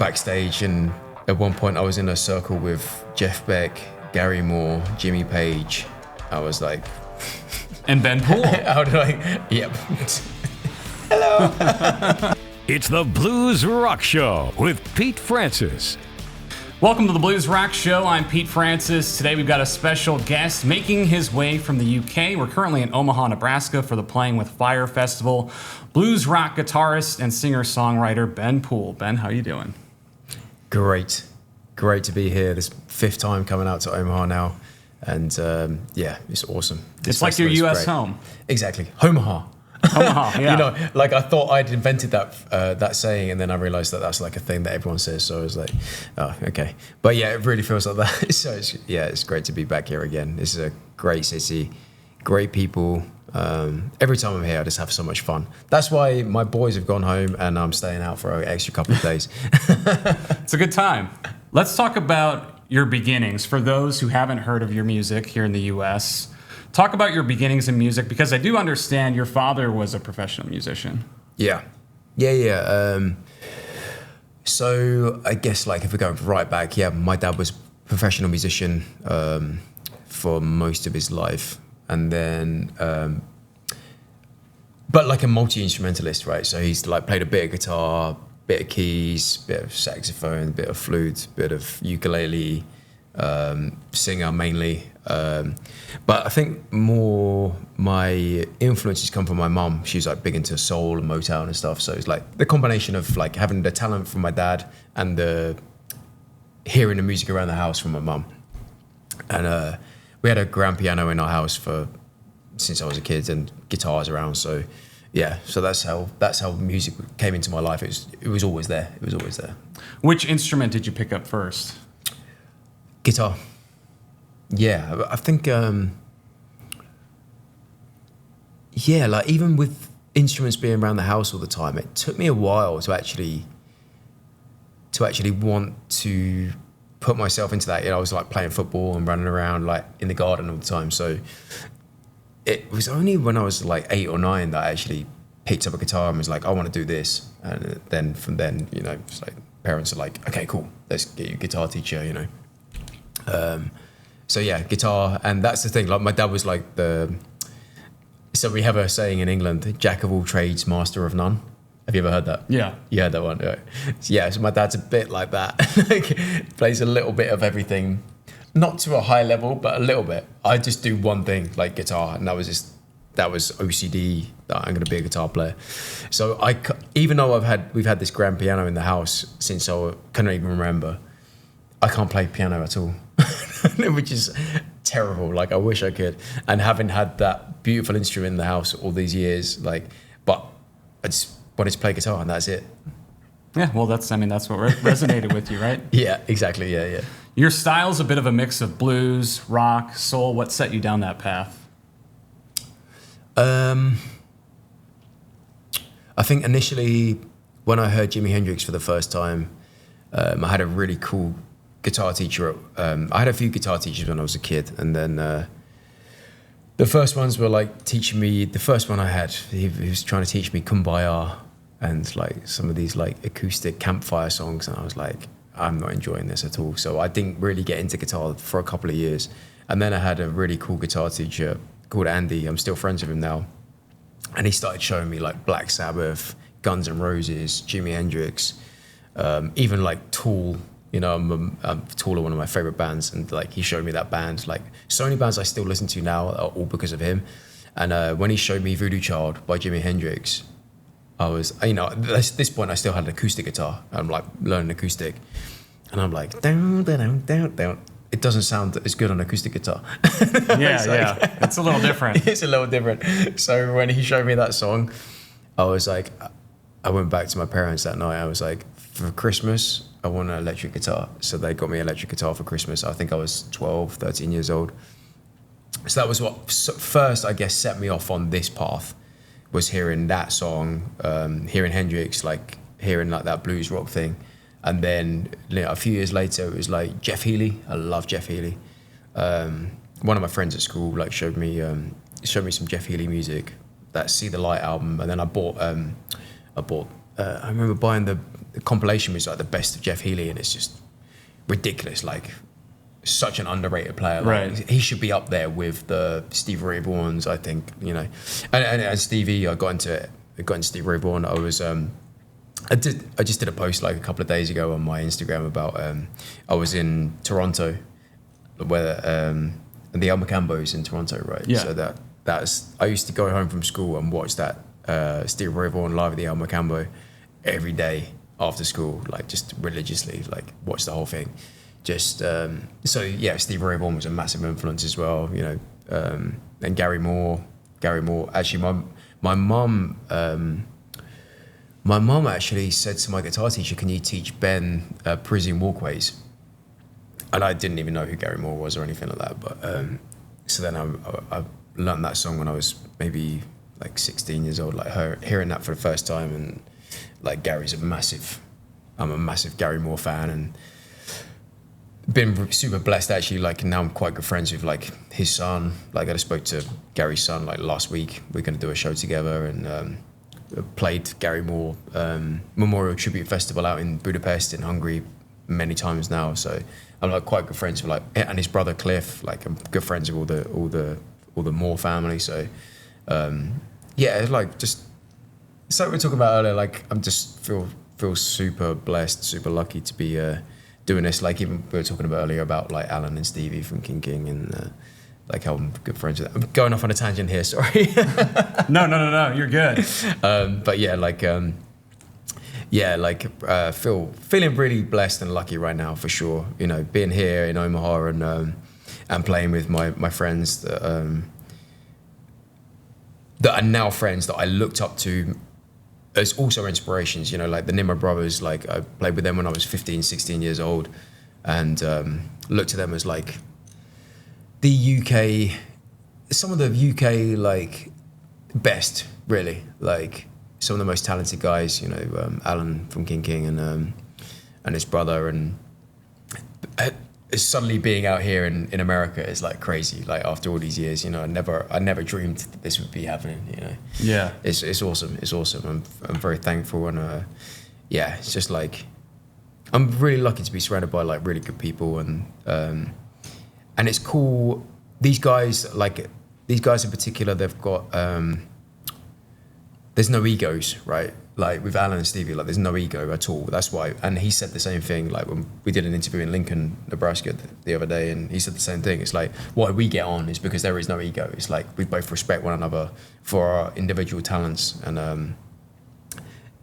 backstage, and at one point I was in a circle with Jeff Beck, Gary Moore, Jimmy Page. I was like, and Ben Poole. How did I? Yep. Hello. It's the Blues Rock Show with Pete Francis. Welcome to the Blues Rock Show. I'm Pete Francis. Today we've got a special guest making his way from the UK. We're currently in Omaha, Nebraska for the Playing with Fire Festival. Blues rock guitarist and singer-songwriter Ben Poole. Ben, how you doing? Great to be here. This 5th time coming out to Omaha now. And yeah, it's awesome. It's like your US home. Exactly. Omaha. Omaha, yeah. You know, like I thought I'd invented that saying, and then I realized that that's like a thing that everyone says. So I was like, oh, okay. But yeah, it really feels like that. So it's great to be back here again. This is a great city, great people. Every time I'm here, I just have so much fun. That's why my boys have gone home and I'm staying out for an extra couple of days. It's a good time. Let's talk about your beginnings. For those who haven't heard of your music here in the U.S., talk about your beginnings in music, because I do understand your father was a professional musician. Yeah. So I guess like if we go right back, my dad was a professional musician for most of his life. And then, but like a multi-instrumentalist, right? So he's like played a bit of guitar, bit of keys, bit of saxophone, bit of flute, bit of ukulele, singer mainly. But I think more my influences come from my mum. She's like big into soul and Motown and stuff. So it's like the combination of like having the talent from my dad and the hearing the music around the house from my mum. And we had a grand piano in our house since I was a kid, and guitars around. So yeah, so that's how music came into my life. It was always there. It was always there. Which instrument did you pick up first? Guitar. Yeah, I think, like even with instruments being around the house all the time, it took me a while to actually want to put myself into that. You know, I was like playing football and running around like in the garden all the time. So it was only when I was like 8 or 9 that I actually picked up a guitar and was like, I want to do this. And then from then, you know, it's like parents are like, okay, cool, let's get you a guitar teacher, you know. So yeah, guitar, and that's the thing. Like my dad was like so we have a saying in England: "Jack of all trades, master of none." Have you ever heard that? Yeah, you heard that one. Right? Yeah, so my dad's a bit like that. Like, plays a little bit of everything, not to a high level, but a little bit. I just do one thing, like guitar, and that was OCD. That I'm going to be a guitar player. So even though we've had this grand piano in the house since I couldn't even remember, I can't play piano at all. Which is terrible. Like I wish I could. And having had that beautiful instrument in the house all these years, like, but I just wanted to play guitar and that's it. Yeah, well, that's what resonated with you, right? Yeah, exactly. Yeah. Your style's a bit of a mix of blues, rock, soul. What set you down that path? I think initially when I heard Jimi Hendrix for the first time, I had a really cool guitar teacher. I had a few guitar teachers when I was a kid, and then the first ones were like teaching me. The first one I had, he was trying to teach me Kumbaya and like some of these like acoustic campfire songs, and I was like, I'm not enjoying this at all. So I didn't really get into guitar for a couple of years, and then I had a really cool guitar teacher called Andy. I'm still friends with him now, and he started showing me like Black Sabbath, Guns N' Roses, Jimi Hendrix, even like Tool. You know, Tool are one of my favorite bands, and like he showed me that band. Like so many bands I still listen to now are all because of him. And when he showed me Voodoo Child by Jimi Hendrix, I was, you know, at this point I still had an acoustic guitar. I'm like learning acoustic, and I'm like, down, down, down, down. It doesn't sound as good on acoustic guitar. Yeah, it's a little different. It's a little different. So when he showed me that song, I was like, I went back to my parents that night. I was like, for Christmas, I want an electric guitar. So they got me an electric guitar for Christmas. I think I was 12, 13 years old. So that was what first, I guess, set me off on this path, was hearing that song, hearing Hendrix, like hearing like that blues rock thing. And then a few years later, it was like Jeff Healey. I love Jeff Healey. One of my friends at school like showed me some Jeff Healey music, that See the Light album. And then I remember buying the compilation was like the best of Jeff Healey, and it's just ridiculous. Like, such an underrated player. Like, right. He should be up there with the Stevie Ray Vaughns, I think. You know, and Stevie, I got into Stevie Ray Vaughan. I was I just did a post like a couple of days ago on my Instagram about I was in Toronto, where the El Macambo's in Toronto, right? Yeah. So that's I used to go home from school and watch that Stevie Ray Vaughan live at the El Macambo every day after school, like just religiously, like watch the whole thing. Just so yeah, Stevie Ray Vaughan was a massive influence as well, you know. And Gary Moore. Actually, my mum actually said to my guitar teacher, "Can you teach Ben Parisian Walkways?" And I didn't even know who Gary Moore was or anything like that. But so then I learned that song when I was maybe like 16 years old, like hearing that for the first time. And like I'm a massive Gary Moore fan, and been super blessed actually. Like now I'm quite good friends with like his son. Like I just spoke to Gary's son like last week. We're going to do a show together, and played Gary Moore Memorial Tribute Festival out in Budapest in Hungary many times now. So I'm like quite good friends with like, and his brother Cliff. Like I'm good friends with all the Moore family. So yeah, it's like just so we were talking about earlier. Like I'm just feel super blessed, super lucky to be doing this. Like even we were talking about earlier about like Alan and Stevie from King and like how I'm good friends with them. I'm going off on a tangent here, sorry. No, you're good. But yeah, feeling really blessed and lucky right now for sure. You know, being here in Omaha and playing with my friends that are now friends that I looked up to as also inspirations. You know, like the Nimmo brothers. Like I played with them when I was 15, 16 years old, and looked at them as like some of the UK like best, really, like some of the most talented guys, you know, Alan from King and his brother, and suddenly being out here in America is like crazy. Like after all these years, you know, I never dreamed that this would be happening. You know, yeah, it's awesome. It's awesome. I'm very thankful, and yeah, it's just like I'm really lucky to be surrounded by like really good people, and it's cool. These guys in particular, they've got there's no egos, right? Like with Alan and Stevie, like there's no ego at all. That's why, and he said the same thing. Like when we did an interview in Lincoln, Nebraska the other day, and he said the same thing. It's like why we get on is because there is no ego. It's like we both respect one another for our individual talents, and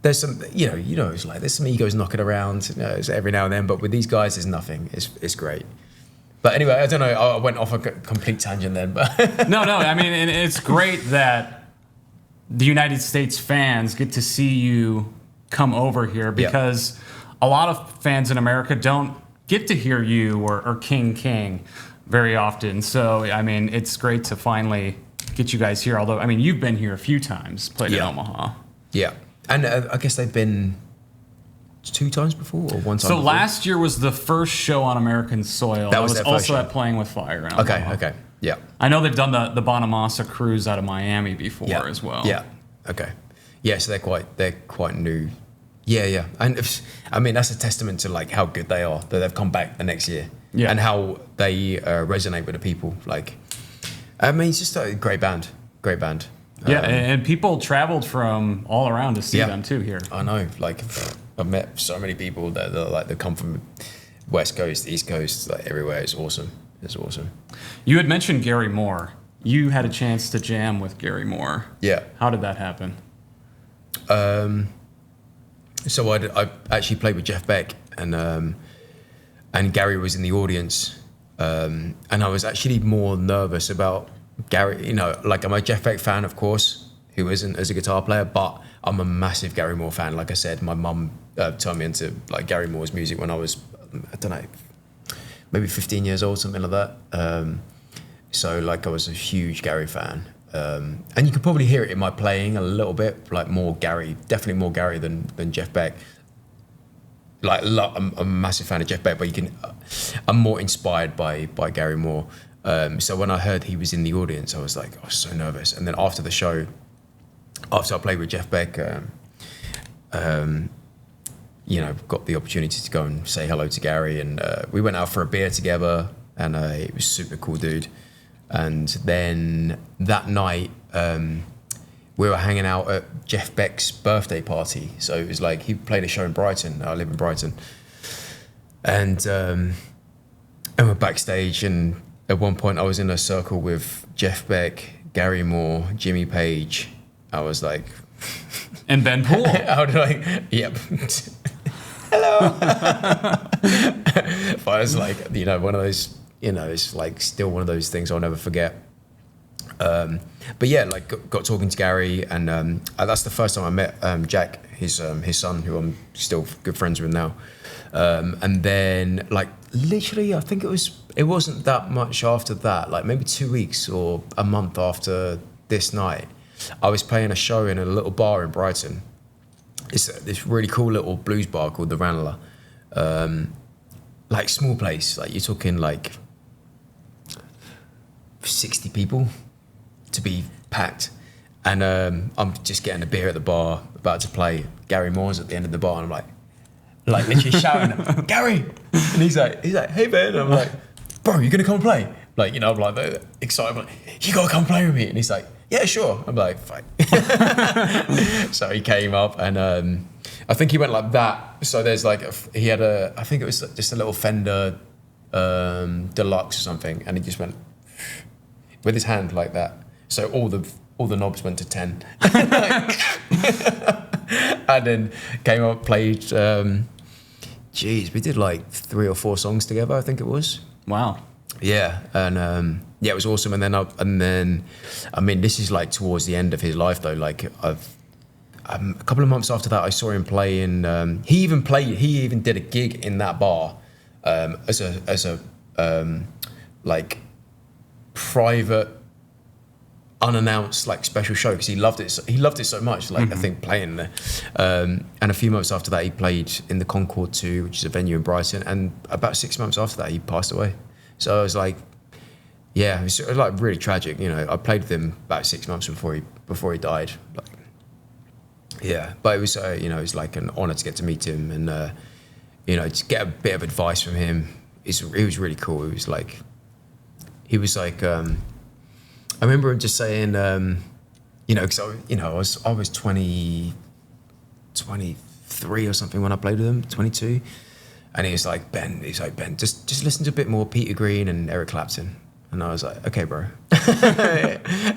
there's some, you know, it's like there's some egos knocking around, you know, every now and then. But with these guys, there's nothing. It's great. But anyway, I don't know. I went off a complete tangent then. But no. I mean, and it's great that the United States fans get to see you come over here, because a lot of fans in America don't get to hear you or King very often. So, I mean, it's great to finally get you guys here. Although, I mean, you've been here a few times, played in Omaha. Yeah. And I guess they've been 2 times before or 1 time So before? last year was the first show on American soil. That was was their also first show. at Playing with Fire in Omaha. Okay. Yeah. I know they've done the Bonamassa cruise out of Miami before as well. Yeah. Okay. Yeah, so they're quite new. Yeah. And I mean that's a testament to like how good they are that they've come back the next year. Yeah. And how they resonate with the people. Like, I mean, it's just a great band. Yeah, and people traveled from all around to see them too here. I know. Like, I've met so many people that like they come from West Coast, East Coast, like everywhere. It's awesome. You had mentioned Gary Moore. You had a chance to jam with Gary Moore. Yeah. How did that happen? So I actually played with Jeff Beck, and Gary was in the audience, and I was actually more nervous about Gary. You know, like I'm a Jeff Beck fan, of course, who isn't as a guitar player, but I'm a massive Gary Moore fan. Like I said, my mum turned me into like Gary Moore's music when I was, I don't know, maybe 15 years old, something like that. So like I was a huge Gary fan. And you could probably hear it in my playing a little bit, like more Gary, definitely more Gary than Jeff Beck. Like I'm a massive fan of Jeff Beck, but I'm more inspired by Gary Moore. So when I heard he was in the audience, I was so nervous. And then after the show, after I played with Jeff Beck, got the opportunity to go and say hello to Gary, and we went out for a beer together, and it was super cool dude. And then that night, we were hanging out at Jeff Beck's birthday party. So it was like he played a show in Brighton. I live in Brighton, and we're backstage. And at one point, I was in a circle with Jeff Beck, Gary Moore, Jimmy Page. I was like, and Ben Poole. I was like, yep. Hello. But I was like, one of those, it's like still one of those things I'll never forget. But yeah, like got talking to Gary, and that's the first time I met Jack, his son, who I'm still good friends with now. And then like literally, I think it wasn't that much after that, like maybe 2 weeks or a month after this night, I was playing a show in a little bar in Brighton. It's this really cool little blues bar called the Ranelagh. Like small place, like you're talking like 60 people to be packed. And I'm just getting a beer at the bar, about to play. Gary Moore's at the end of the bar, and I'm like literally shouting, Gary! And he's like, hey Ben. And I'm like, bro, you gonna come and play? Like, I'm like excited, I'm like, you gotta come play with me. And he's like, yeah, sure. I'm like, fine. So he came up, and I think he went like that. So there's like, he had I think it was just a little Fender Deluxe or something, and he just went with his hand like that. So all the knobs went to 10. And then came up, played, we did like 3 or 4 songs together, I think it was. Wow. Yeah, and it was awesome. And then I mean, this is like towards the end of his life though. Like a couple of months after that, I saw him play in. He even did a gig in that bar as a like private, unannounced like special show, because he loved it so much. Like I think playing there. And a few months after that, he played in the Concord 2, which is a venue in Brighton. And about 6 months after that, he passed away. So I was like, yeah, it was like really tragic. I played with him about 6 months before he died. Like, yeah, but it was it was like an honor to get to meet him, and to get a bit of advice from him. It was really cool. It was like, he was like, I remember him just saying, because I was 23 or something when I played with him, 22. And he was like, Ben, just listen to a bit more Peter Green and Eric Clapton. And I was like, okay, bro.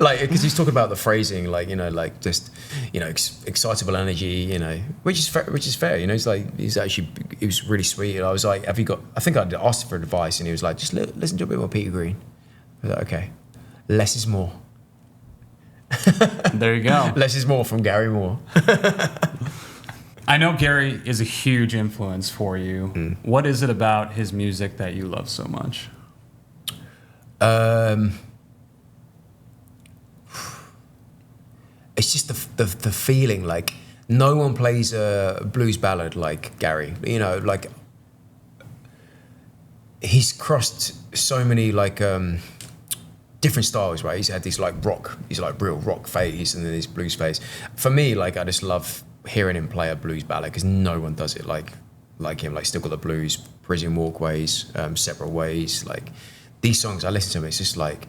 Like, because he's talking about the phrasing, like, like just, excitable energy, which is fair. It's like, he was really sweet. And I was like, I think I'd asked for advice, and he was like, just listen to a bit more Peter Green. I was like, okay, less is more. There you go. Less is more from Gary Moore. I know Gary is a huge influence for you. Mm. What is it about his music that you love so much? It's just the feeling. Like, no one plays a blues ballad like Gary. Like, he's crossed so many like different styles, right? He's had this like real rock phase, and then this blues phase. For me, like, I just love hearing him play a blues ballad, because no one does it like him. Like, Still Got the Blues, Prison Walkways, Separate Ways. Like, these songs, I listen to them, it's like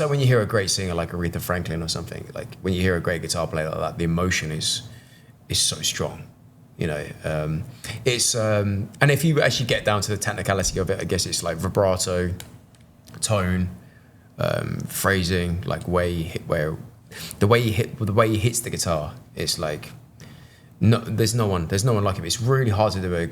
when you hear a great singer like Aretha Franklin or something. Like, when you hear a great guitar player like that, the emotion is so strong. It's and if you actually get down to the technicality of it, I guess it's like vibrato, tone, phrasing, like the way he hits the guitar. It's like, no, there's no one like him. It's really hard to do it.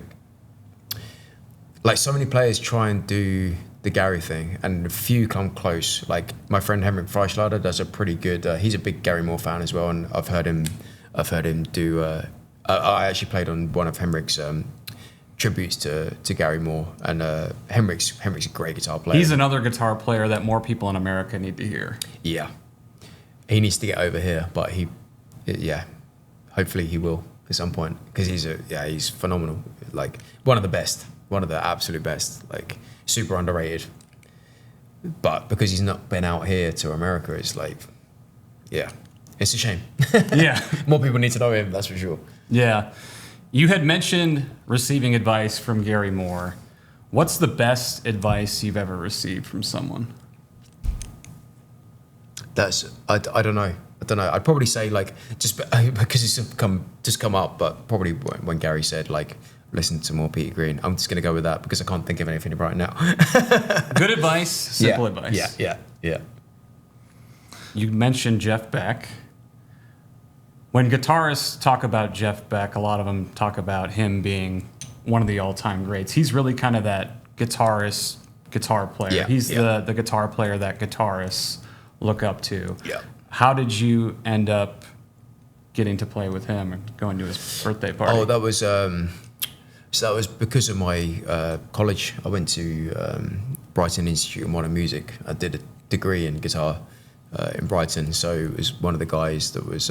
Like, so many players try and do the Gary thing, and a few come close. Like, my friend Henrik Freischlader does a pretty good. He's a big Gary Moore fan as well, and I've heard him do. I actually played on one of Henrik's tributes to Gary Moore, and Henrik's a great guitar player. He's another guitar player that more people in America need to hear. Yeah, he needs to get over here, but hopefully he will at some point, because he's phenomenal. Like, one of the absolute best. Like, super underrated. But because he's not been out here to America, it's like, yeah, it's a shame. Yeah, more people need to know him. That's for sure. Yeah. You had mentioned receiving advice from Gary Moore. What's the best advice you've ever received from someone? I don't know. I'd probably say like just because it's come up, but probably when Gary said like listen to more Peter Green. I'm just gonna go with that because I can't think of anything right now. Good advice, simple advice. Yeah. You mentioned Jeff Beck. When guitarists talk about Jeff Beck, a lot of them talk about him being one of the all-time greats. He's really kind of that guitar player. Yeah, He's the guitar player that guitarists look up to. Yeah. How did you end up getting to play with him and going to his birthday party? Oh, that was because of my college. I went to Brighton Institute of Modern Music. I did a degree in guitar in Brighton, so it was one of the guys that was.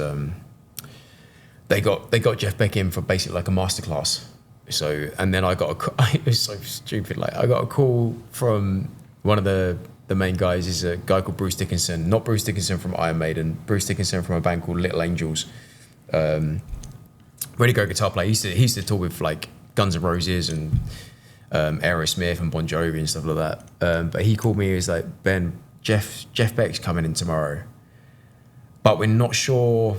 They got Jeff Beck in for basically like a masterclass. So and then I got it was so stupid. Like I got a call from one of the main guys is a guy called Bruce Dickinson, not Bruce Dickinson from Iron Maiden, Bruce Dickinson from a band called Little Angels. Really great guitar player. He used to tour with like Guns N' Roses and Aerosmith and Bon Jovi and stuff like that. But he called me. He was like, Ben, Jeff Beck's coming in tomorrow, but we're not sure.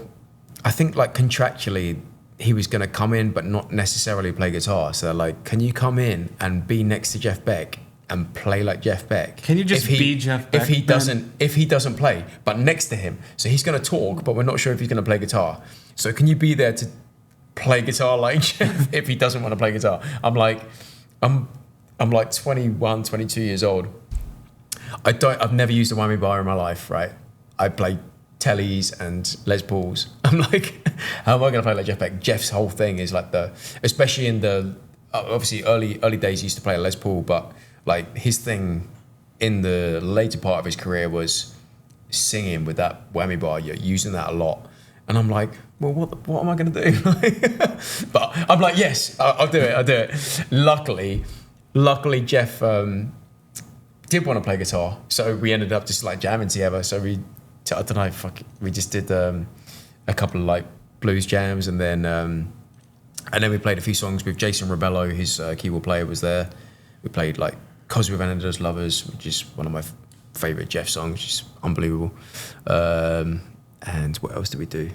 I think like contractually he was going to come in, but not necessarily play guitar. So like, can you come in and be next to Jeff Beck and play like Jeff Beck? Can you just be Jeff Beck? If he doesn't play, but next to him, so he's going to talk, but we're not sure if he's going to play guitar. So can you be there to play guitar like Jeff if he doesn't want to play guitar? I'm like 21, 22 years old. I've never used a whammy bar in my life, right? I play Tellys and Les Pauls. I'm like, how am I going to play like Jeff Beck? Jeff's whole thing is like especially in the obviously early days he used to play a Les Paul, but like his thing in the later part of his career was singing with that whammy bar. You're using that a lot, and I'm like, well, what am I going to do? But I'm like, yes, I'll do it. Luckily, Jeff did want to play guitar, so we ended up just like jamming together. So we just did a couple of like blues jams, and then we played a few songs with Jason Rebello. His keyboard player was there. We played like "Cause We've Ended as Lovers," which is one of my favorite Jeff songs, which is unbelievable. And what else did we do?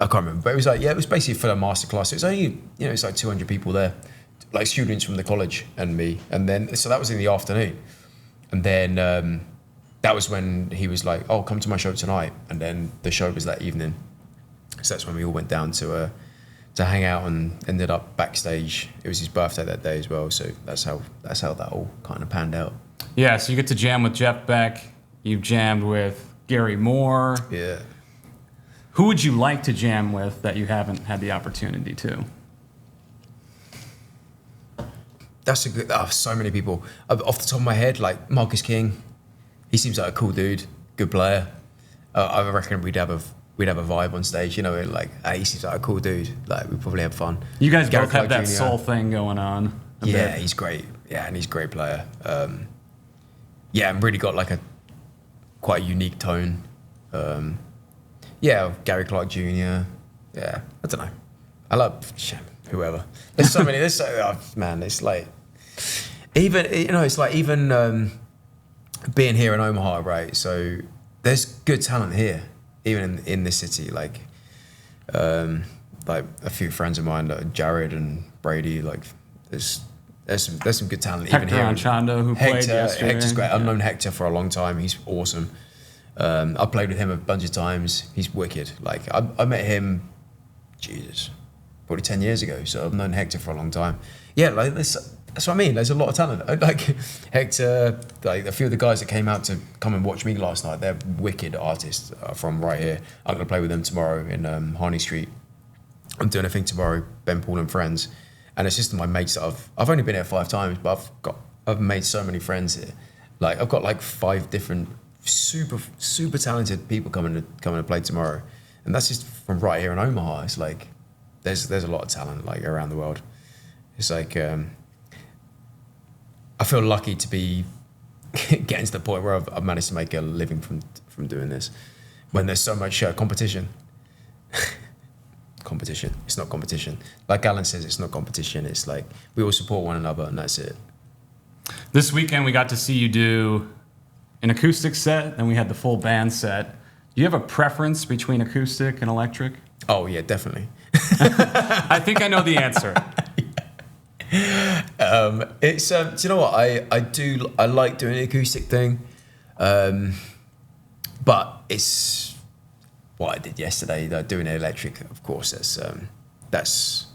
I can't remember, but it was basically for a masterclass. It was only, it's like 200 people there, like students from the college and me. And then, so that was in the afternoon. And then that was when he was like, oh, come to my show tonight. And then the show was that evening. So that's when we all went down to hang out and ended up backstage. It was his birthday that day as well. So that's how that all kind of panned out. Yeah, so you get to jam with Jeff Beck. You've jammed with Gary Moore. Yeah. Who would you like to jam with that you haven't had the opportunity to? That's so many people. Off the top of my head, like Marcus King. He seems like a cool dude, good player. I reckon we'd have a vibe on stage, like, he seems like a cool dude. Like, we'd probably have fun. You guys both have that soul thing going on. Yeah, he's great. Yeah, and he's a great player. And really got like quite a unique tone. Gary Clark Jr. Yeah, I don't know. I love whoever. There's so many. Man, it's like even being here in Omaha, right? So there's good talent here, even in this city. Like a few friends of mine, like Jared and Brady. Like there's some good talent Hector even here. Anchondo, who played yesterday. Hector's great. I've known Hector for a long time. He's awesome. I played with him a bunch of times. He's wicked. Like I met him, probably 10 years ago. So I've known Hector for a long time. Yeah, like that's what I mean. There's a lot of talent. Like Hector, like a few of the guys that came out to come and watch me last night. They're wicked artists from right here. I'm gonna play with them tomorrow in Harney Street. I'm doing a thing tomorrow, Ben, Poole and friends, and it's just my mates that I've only been here 5 times, but I've made so many friends here. Like I've got like 5 different super talented people coming to play tomorrow, and that's just from right here in Omaha. It's like there's a lot of talent like around the world. It's like I feel lucky to be getting to the point where I've managed to make a living from doing this when there's so much competition. competition. It's not competition. Like Alan says, it's not competition. It's like we all support one another, and that's it. This weekend we got to see you do an acoustic set, and we had the full band set. Do you have a preference between acoustic and electric? Oh yeah, definitely. I think I know the answer. It's do you know what I like doing the acoustic thing, but it's what I did yesterday. Doing the electric, of course. That's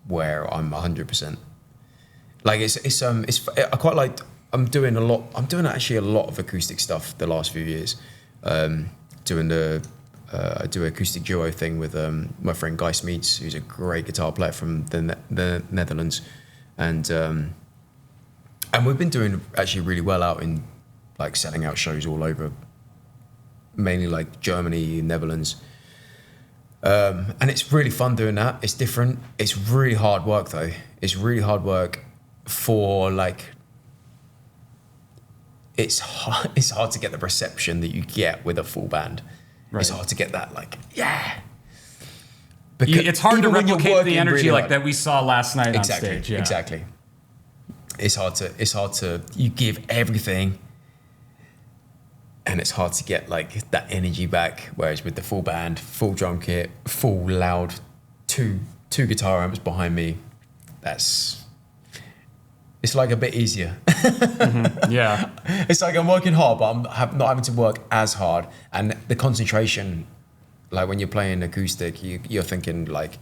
where I'm 100%. Like it's I quite like. I'm doing actually a lot of acoustic stuff the last few years. I do an acoustic duo thing with my friend Guy Smeets, who's a great guitar player from the Netherlands, and we've been doing actually really well out in like selling out shows all over, mainly like Germany, Netherlands, and it's really fun doing that. It's different. It's really hard work though. It's really hard work for like. It's hard to get the reception that you get with a full band. Right. It's hard to get that, like, yeah. Because it's hard to replicate the energy really like that we saw last night on stage. Yeah. Exactly. It's hard to, you give everything, and it's hard to get like that energy back. Whereas with the full band, full drum kit, full loud, two guitar amps behind me, it's like a bit easier. Mm-hmm. Yeah. It's like I'm working hard, but I'm not having to work as hard. And the concentration, like when you're playing acoustic, you're thinking like,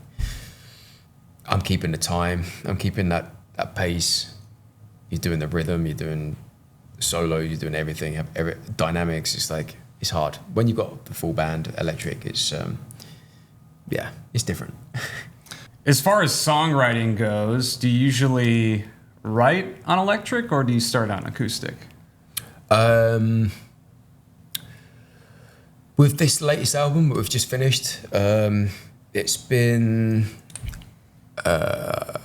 I'm keeping the time, I'm keeping that pace. You're doing the rhythm, you're doing solo, you're doing everything, dynamics. It's like, it's hard. When you've got the full band electric, it's, it's different. As far as songwriting goes, do you usually write on electric or do you start on acoustic? With this latest album that we've just finished, it's been a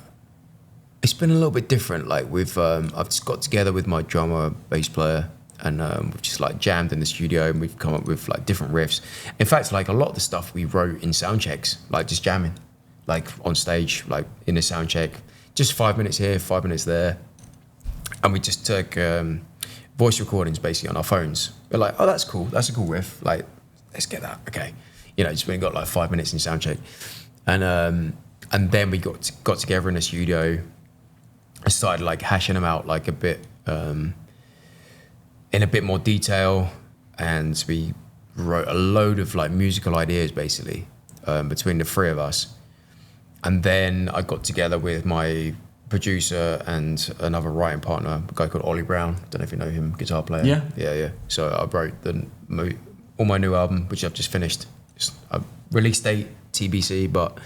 little bit different. Like I've just got together with my drummer, bass player, and we've just like jammed in the studio, and we've come up with like different riffs. In fact, like a lot of the stuff we wrote in sound checks, like just jamming, like on stage, like in a sound check. Just 5 minutes here, 5 minutes there. And we just took voice recordings basically on our phones. We're like, oh, that's cool. That's a cool riff. Like, let's get that. Okay. Just we got like 5 minutes in sound check. And then we got together in the studio and started like hashing them out like a bit, in a bit more detail. And we wrote a load of like musical ideas basically between the three of us. And then I got together with my producer and another writing partner, a guy called Ollie Brown. Don't know if you know him, guitar player. Yeah. So I wrote all my new album, which I've just finished. Release date TBC, but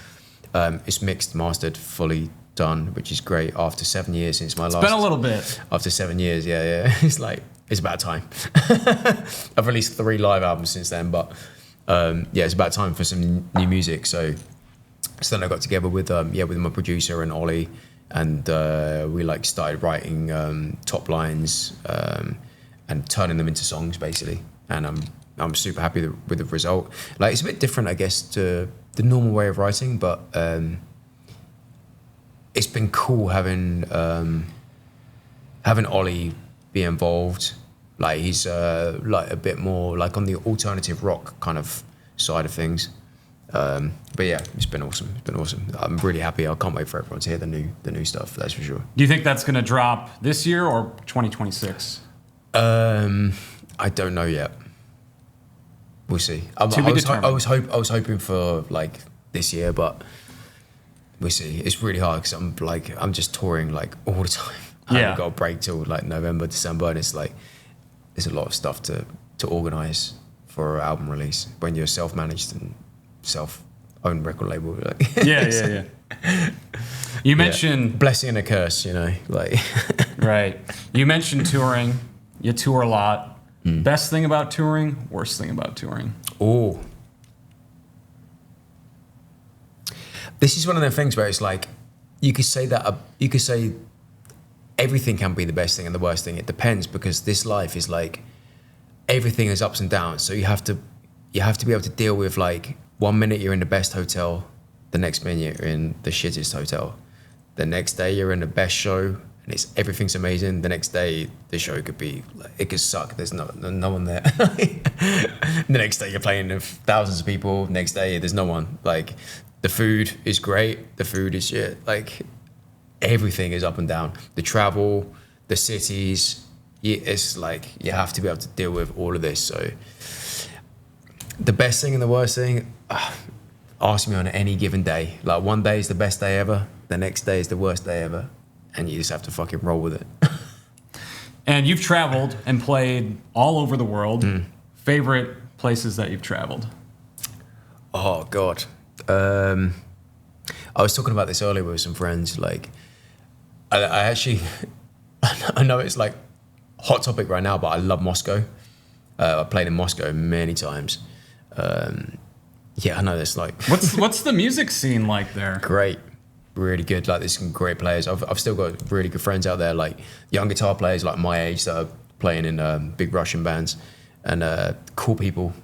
it's mixed, mastered, fully done, which is great. After 7 years since my last. It's been a little bit. After 7 years, yeah. It's about time. I've released 3 live albums since then, but it's about time for some new music. So then I got together with my producer and Ollie, and we like started writing top lines and turning them into songs basically. And I'm super happy with the result. Like it's a bit different, I guess, to the normal way of writing, but it's been cool having Ollie be involved. Like he's like a bit more like on the alternative rock kind of side of things. But yeah, it's been awesome. I'm really happy. I can't wait for everyone to hear the new stuff. That's for sure. Do you think that's going to drop this year or 2026? I don't know yet. We'll see. I was hoping for like this year, but we'll see. It's really hard because I'm just touring like all the time. I haven't got a break till like November, December, and it's like there's a lot of stuff to organise for an album release when you're self-managed and self-owned record label. Like, yeah. You mentioned blessing and a curse, like right. You mentioned touring. You tour a lot. Best thing about touring, worst thing about touring. Oh, this is one of the things where it's like you could say everything can be the best thing and the worst thing. It depends, because this life is like everything is ups and downs. So you have to be able to deal with like one minute you're in the best hotel, the next minute you're in the shittest hotel. The next day you're in the best show and everything's amazing. The next day the show could be, it could suck. There's no one there. The next day you're playing with thousands of people. Next day there's no one. Like, the food is great. The food is shit. Like, everything is up and down. The travel, the cities, it's like you have to be able to deal with all of this. So the best thing and the worst thing, ask me on any given day. Like, one day is the best day ever, the next day is the worst day ever, and you just have to fucking roll with it. And you've traveled and played all over the world. Favorite places that you've traveled? Oh God, I was talking about this earlier with some friends. Like, I actually, I know it's like hot topic right now, but I love Moscow. I played in Moscow many times. Yeah, I know it's like what's the music scene like there? Great, really good. Like, there's some great players. I've still got really good friends out there, like young guitar players like my age that are playing in big Russian bands, and cool people.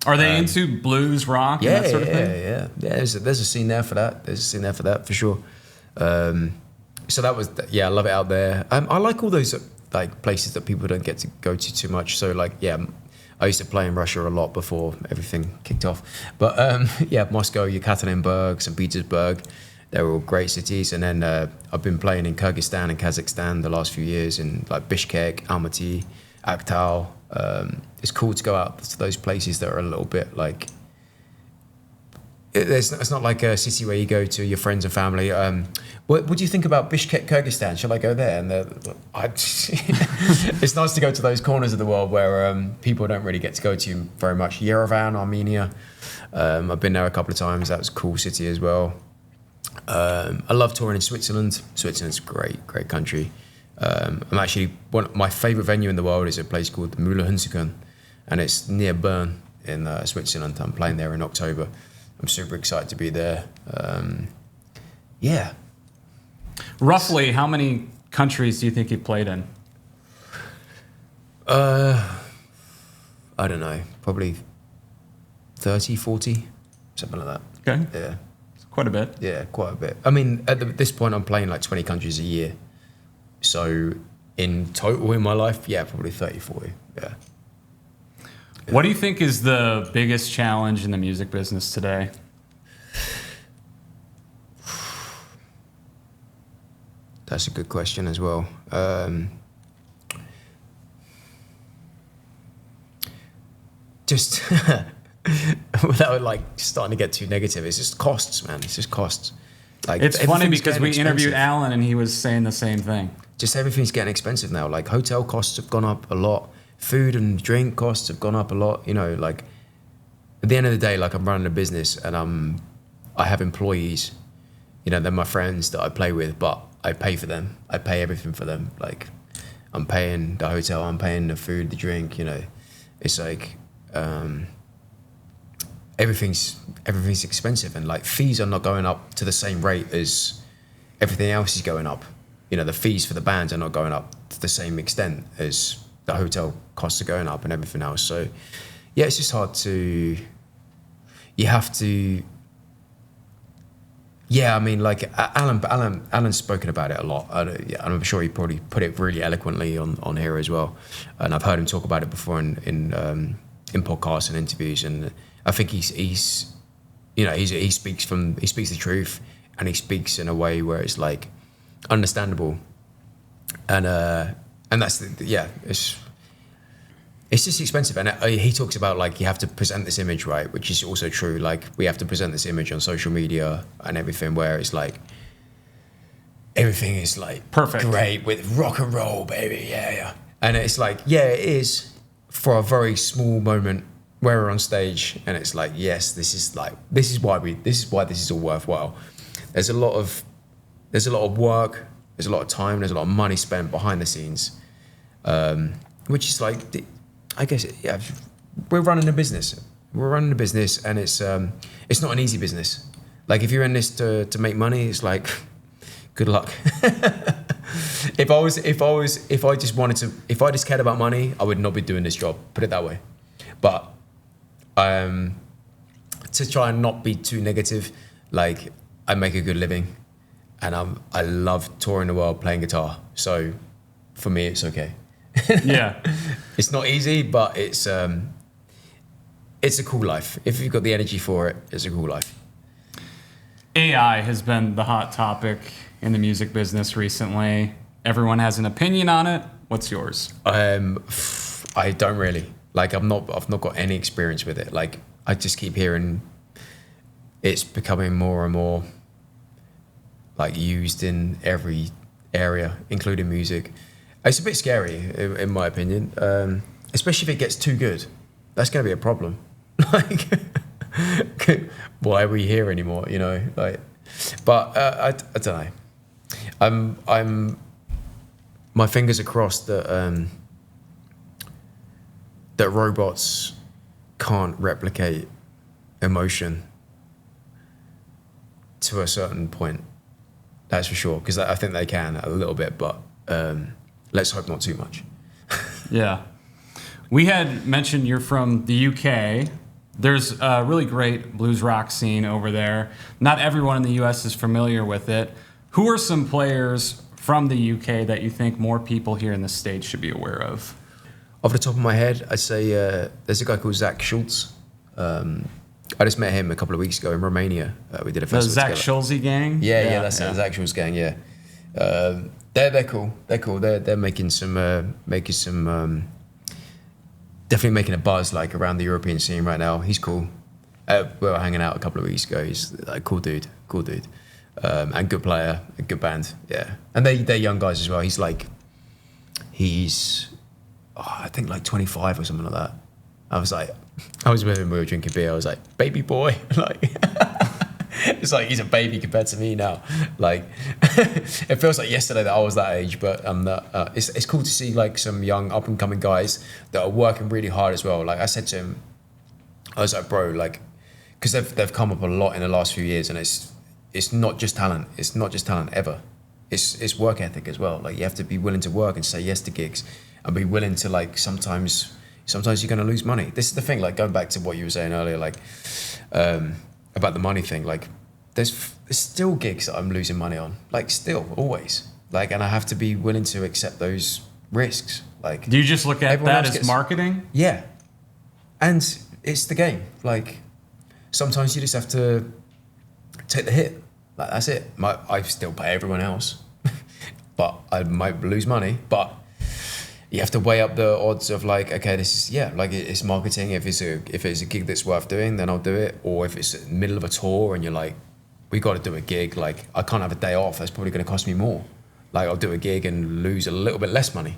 Are they into blues, rock, and that sort of thing? Yeah. There's a scene there for that. There's a scene there for that for sure. So that was, I love it out there. I like all those like places that people don't get to go to too much. So like, I used to play in Russia a lot before everything kicked off. But Moscow, Yekaterinburg, St. Petersburg, they were all great cities. And then I've been playing in Kyrgyzstan and Kazakhstan the last few years, in like Bishkek, Almaty, Aktau. It's cool to go out to those places that are a little bit like, it's not like a city where you go to your friends and family. What do you think about Bishkek, Kyrgyzstan? Shall I go there? And it's nice to go to those corners of the world where people don't really get to go to very much. Yerevan, Armenia. I've been there a couple of times. That was a cool city as well. I love touring in Switzerland. Switzerland's a great country. I'm actually, my favourite venue in the world is a place called Mühle Hunziken, and it's near Bern in Switzerland. I'm playing there in October. I'm super excited to be there. Roughly, how many countries do you think you've played in? I don't know, probably 30, 40, something like that. Okay. Yeah. It's quite a bit. Yeah, quite a bit. I mean, at this point, I'm playing like 20 countries a year. So in total in my life, probably 30, 40, yeah. What do you think is the biggest challenge in the music business today? That's a good question as well. Just without like starting to get too negative, it's just costs, man. It's just costs. Like, it's funny because we expensive. interviewed Alan and he was saying the same thing. Just everything's getting expensive now. Like, hotel costs have gone up a lot. Food and drink costs have gone up a lot. You know, like, at the end of the day, like, I'm running a business and I have employees. You know, they're my friends that I play with, but I pay for them. I pay everything for them. Like, I'm paying the hotel, I'm paying the food, the drink, you know. It's like, everything's expensive, and like, fees are not going up to the same rate as everything else is going up. You know, the fees for the bands are not going up to the same extent as the hotel costs are going up and everything else. So yeah, it's just hard to, you have to, I mean, like, Alan's spoken about it a lot. I'm sure he probably put it really eloquently on here as well. And I've heard him talk about it before in podcasts and interviews. And I think he speaks the truth, and he speaks in a way where it's like understandable. And that's it's just expensive. And he talks about, like, you have to present this image right, which is also true. Like, we have to present this image on social media and everything, where it's like everything is like perfect, great, with rock and roll, baby, yeah. And it's like, it is for a very small moment where we're on stage, and it's like, yes, this is why this is all worthwhile. There's a lot of work, there's a lot of time, there's a lot of money spent behind the scenes, which is like, I guess, we're running a business. And it's not an easy business. Like, if you're in this to make money, it's like, good luck. If I just cared about money, I would not be doing this job. Put it that way. But to try and not be too negative, like I make a good living, and I love touring the world playing guitar. So for me, it's okay. Yeah, it's not easy, but it's a cool life. If you've got the energy for it, it's a cool life. AI has been the hot topic in the music business recently. Everyone has an opinion on it. What's yours? I don't really. Like I've not got any experience with it. Like I just keep hearing it's becoming more and more like used in every area, including music. It's a bit scary in my opinion, especially if it gets too good. That's going to be a problem. Like, why are we here anymore? You know, like, but I don't know. I'm my fingers are crossed that that robots can't replicate emotion to a certain point. That's for sure, because I think they can a little bit, but let's hope not too much. Yeah. We had mentioned you're from the UK. There's a really great blues rock scene over there. Not everyone in the US is familiar with it. Who are some players from the UK that you think more people here in the States should be aware of? Off the top of my head, I'd say there's a guy called Zach Schultz. I just met him a couple of weeks ago in Romania. We did a festival Zach together. Schulze gang? Yeah, that's it. Zach Schultz gang, yeah. They're cool. They're cool. They're making some definitely making a buzz like around the European scene right now. He's cool. We were hanging out a couple of weeks ago. He's a cool dude, and good player, a good band, yeah. And they're young guys as well. He's I think like 25 or something like that. I was with him, we were drinking beer. I was like, baby boy, like it's like he's a baby compared to me now. Like it feels like yesterday that I was that age, but I'm not. It's cool to see like some young up and coming guys that are working really hard as well. Like I said to him, I was like, bro, like, because they've come up a lot in the last few years, and it's not just talent. It's not just talent ever. It's work ethic as well. Like you have to be willing to work and say yes to gigs, and be willing to like sometimes you're going to lose money. This is the thing, like going back to what you were saying earlier, like about the money thing, like there's still gigs that I'm losing money on, like still, always. Like, and I have to be willing to accept those risks. Like, do you just look at that as marketing? Yeah. And it's the game. Like sometimes you just have to take the hit. Like that's it. I still pay everyone else, but I might lose money, but you have to weigh up the odds of like, okay, this is, like it's marketing. If it's a gig that's worth doing, then I'll do it. Or if it's in the middle of a tour and you're like, we got to do a gig, like I can't have a day off. That's probably going to cost me more. Like I'll do a gig and lose a little bit less money.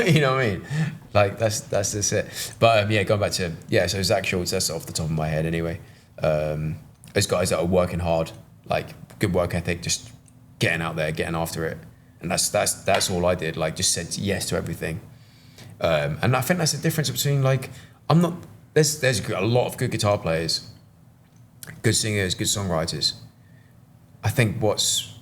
You know what I mean? Like that's just it. But going back to, so Zach Schultz, that's off the top of my head anyway. Those guys that are working hard, like good work ethic, just getting out there, getting after it. And that's all I did. Like just said yes to everything. And I think that's the difference between like there's a lot of good guitar players, good singers, good songwriters. I think what's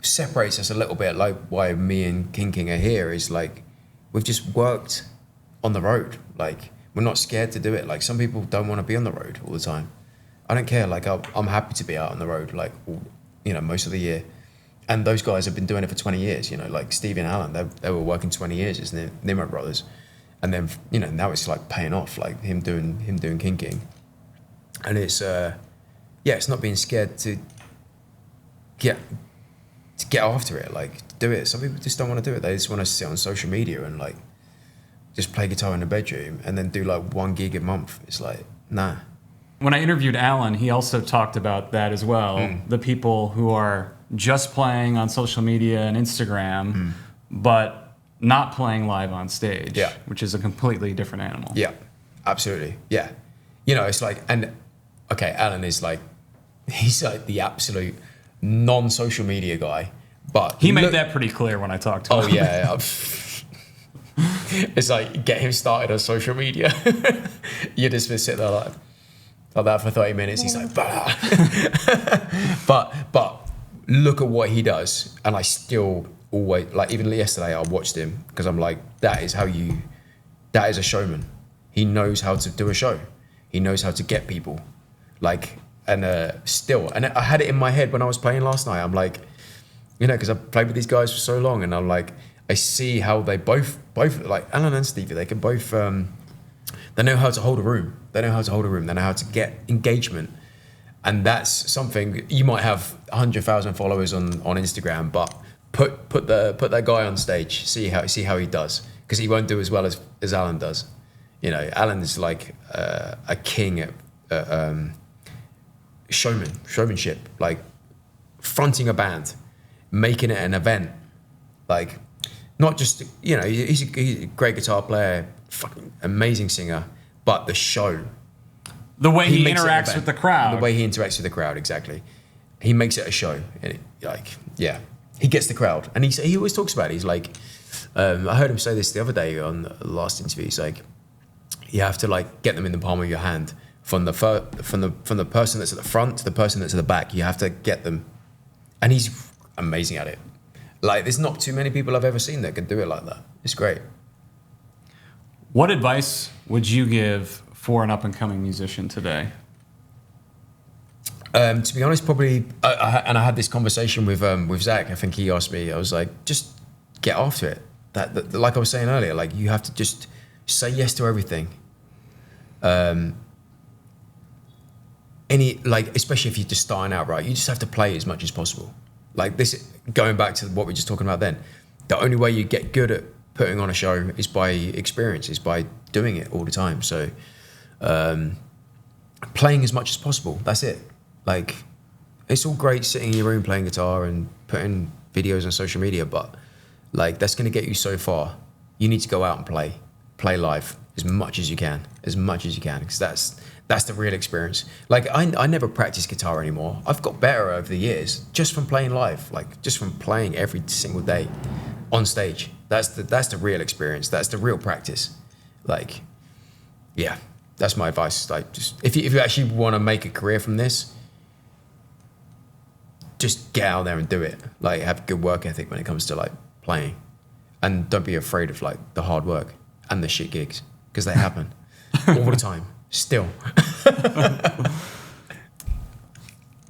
separates us a little bit, like why me and King are here, is like we've just worked on the road. Like we're not scared to do it. Like some people don't want to be on the road all the time. I don't care. Like I'm happy to be out on the road, like most of the year. And those guys have been doing it for 20 years, like Stevie and Alan, they were working 20 years as Nimmo brothers. And then, now it's like paying off, like him doing King. And it's, it's not being scared to get after it, like do it. Some people just don't want to do it. They just want to sit on social media and like just play guitar in the bedroom and then do like one gig a month. It's like, nah. When I interviewed Alan, he also talked about that as well. The people who are just playing on social media and Instagram, but not playing live on stage, which is a completely different animal. Yeah, absolutely. Yeah. It's like, and okay, Alan is like, he's like the absolute non-social media guy, but he made that pretty clear when I talked to him. Oh yeah. It's like, get him started on social media. You just sit there like that for 30 minutes. He's like, bah. but look at what he does, and I still always, like even yesterday I watched him because I'm like, that is a showman. He knows how to do a show. He knows how to get people. Like, and I had it in my head when I was playing last night. I'm like, you know, because I've played with these guys for so long, and I'm like, I see how they both like Alan and Stevie, they can both, they know how to hold a room. They know how to get engagement. And that's something, you might have 100,000 followers on Instagram, but put that guy on stage, see how he does, because he won't do as well as Alan does. You know, Alan is like a king at showmanship, like fronting a band, making it an event, like not just, you know, he's a great guitar player, fucking amazing singer, but the show. The way he interacts with the crowd. The way he interacts with the crowd, exactly. He makes it a show. And he gets the crowd. And he always talks about it. He's like, I heard him say this the other day on the last interview. He's like, you have to like get them in the palm of your hand. From the person that's at the front to the person that's at the back. You have to get them. And he's amazing at it. Like, there's not too many people I've ever seen that can do it like that. It's great. What advice would you give for an up-and-coming musician today? To be honest, probably, I had this conversation with Zach. I think he asked me, I was like, just get after it. That like I was saying earlier, like, you have to just say yes to everything. Especially if you're just starting out, right? You just have to play as much as possible. Like this, going back to what we were just talking about then, the only way you get good at putting on a show is by experience, is by doing it all the time. So playing as much as possible, that's it. Like, it's all great sitting in your room playing guitar and putting videos on social media, but like, that's going to get you so far. You need to go out and play live as much as you can, because that's the real experience. Like, I never practice guitar anymore. I've got better over the years just from playing live, like just from playing every single day on stage. That's the real experience. That's the real practice. Like, yeah, that's my advice. Like, just if you actually want to make a career from this, just get out there and do it. Like, have a good work ethic when it comes to like playing, and don't be afraid of like the hard work and the shit gigs, because they happen all the time. Still.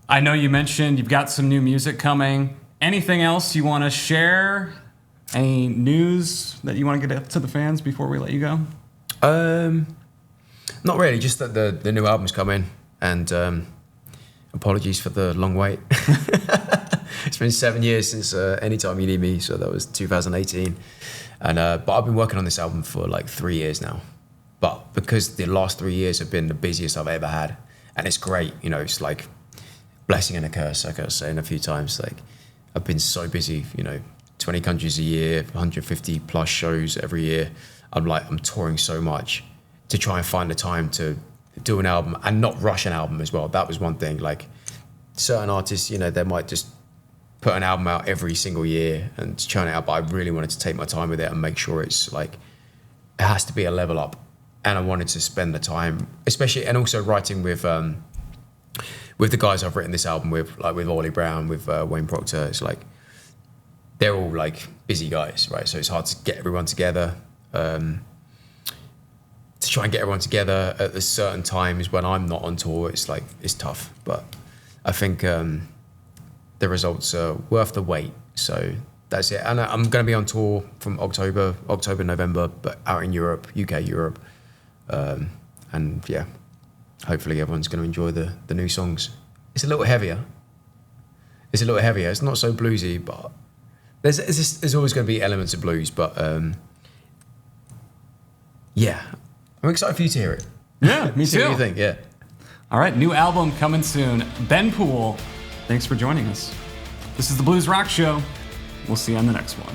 I know you mentioned you've got some new music coming. Anything else you want to share? Any news that you want to get up to the fans before we let you go? Not really. Just that the new album's coming, and apologies for the long wait. It's been 7 years since Anytime You Need Me, so that was 2018. And but I've been working on this album for like 3 years now. But because the last 3 years have been the busiest I've ever had, and it's great, you know, it's like blessing and a curse, like I was saying a few times. Like, I've been so busy, you know, 20 countries a year, 150 plus shows every year. I'm touring so much to try and find the time to do an album and not rush an album as well. That was one thing. Like, certain artists, you know, they might just put an album out every single year and churn it out, but I really wanted to take my time with it and make sure it's like, it has to be a level up. And I wanted to spend the time, especially, and also writing with the guys I've written this album with, like with Ollie Brown, with Wayne Proctor. It's like, they're all like busy guys, right? So it's hard to get everyone together, to try and get everyone together at the certain times when I'm not on tour. It's like, it's tough, but I think the results are worth the wait. So that's it. And I'm going to be on tour from October, November, but out in Europe, UK, Europe. And yeah, hopefully everyone's going to enjoy the new songs. It's a little heavier. It's not so bluesy, but there's always going to be elements of blues. But yeah, I'm excited for you to hear it. Yeah, me See too. what you think? Yeah. All right, new album coming soon. Ben Poole, thanks for joining us. This is the Blues Rock Show. We'll see you on the next one.